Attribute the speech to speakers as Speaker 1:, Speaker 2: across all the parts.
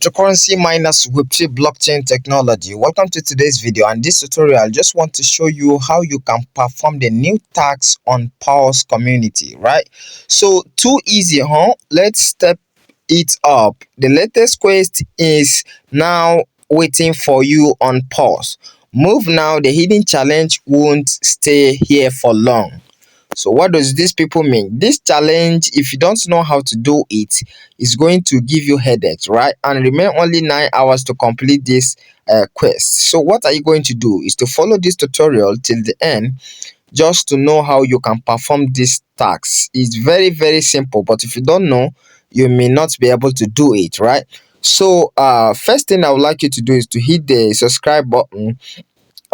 Speaker 1: cryptocurrency miners Web3 blockchain technology. Welcome to today's video, and this tutorial I just want to show you how you can perform the new tax on Paws community, right? So too easy, huh? Let's step it up. The latest quest is now waiting for you on Paws. Move now, the hidden challenge won't stay here for long. So what does this people mean? This challenge, if you don't know how to do it, is going to give you headaches, right? And remain only 9 hours to complete this quest. So what are you going to do is to follow this tutorial till the end, just to know how you can perform this task. It's very simple, but if you don't know, you may not be able to do it, right? So first thing I would like you to do is to hit the subscribe button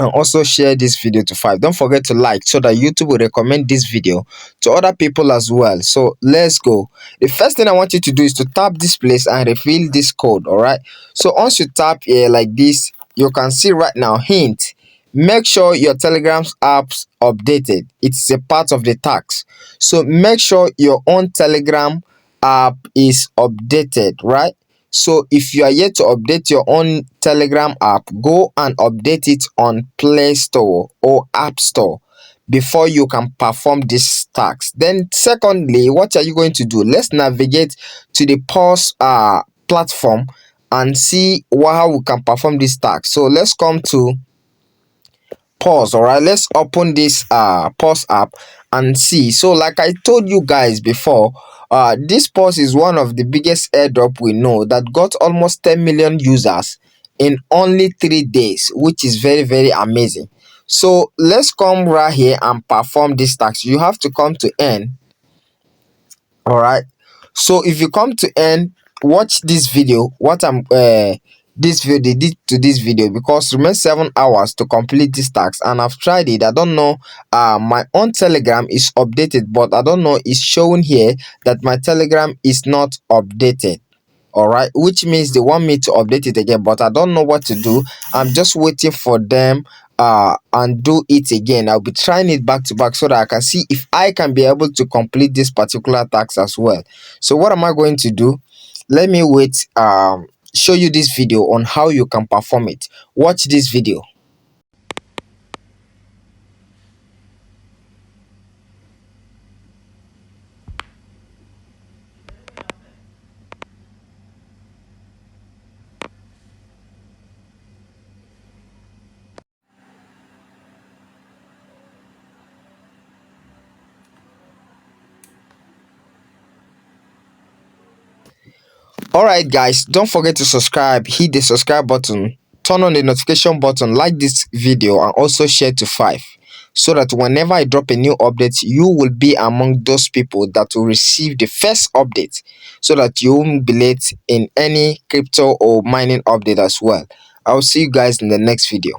Speaker 1: and also share this video to 5. Don't forget to like so that YouTube will recommend this video to other people as well. So let's go. The first thing I want you to do is to tap this place and reveal this code. All right, so once you tap here like this, you can see right now, hint, make sure your Telegram's apps updated. It's a part of the tax, so make sure your own Telegram app is updated, right? So if you are yet to update your own Telegram app, go and update it on Play Store or App Store before you can perform this task. Then secondly, what are you going to do? Let's navigate to the Paws platform and see how we can perform this task. So let's come to Paws. All right, let's open this Paws app and see. So like I told you guys before, this Paws is one of the biggest airdrop we know that got almost 10 million users in only 3 days, which is very amazing. So let's come right here and perform this task. You have to come to end. All right, so if you come to end, watch this video, what I'm this video they did to this video, because remain 7 hours to complete this task. And I've tried it. I don't know, my own Telegram is updated, but I don't know, it's showing here that my Telegram is not updated. All right, which means they want me to update it again, but I don't know what to do. I'm just waiting for them and do it again. I'll be trying it back to back so that I can see if I can be able to complete this particular task as well. So what am I going to do? Let me wait, show you this video on how you can perform it. Watch this video. Alright guys, don't forget to subscribe, hit the subscribe button, turn on the notification button, like this video, and also share to 5, so that whenever I drop a new update, you will be among those people that will receive the first update, so that you won't be late in any crypto or mining update as well. I'll see you guys in the next video.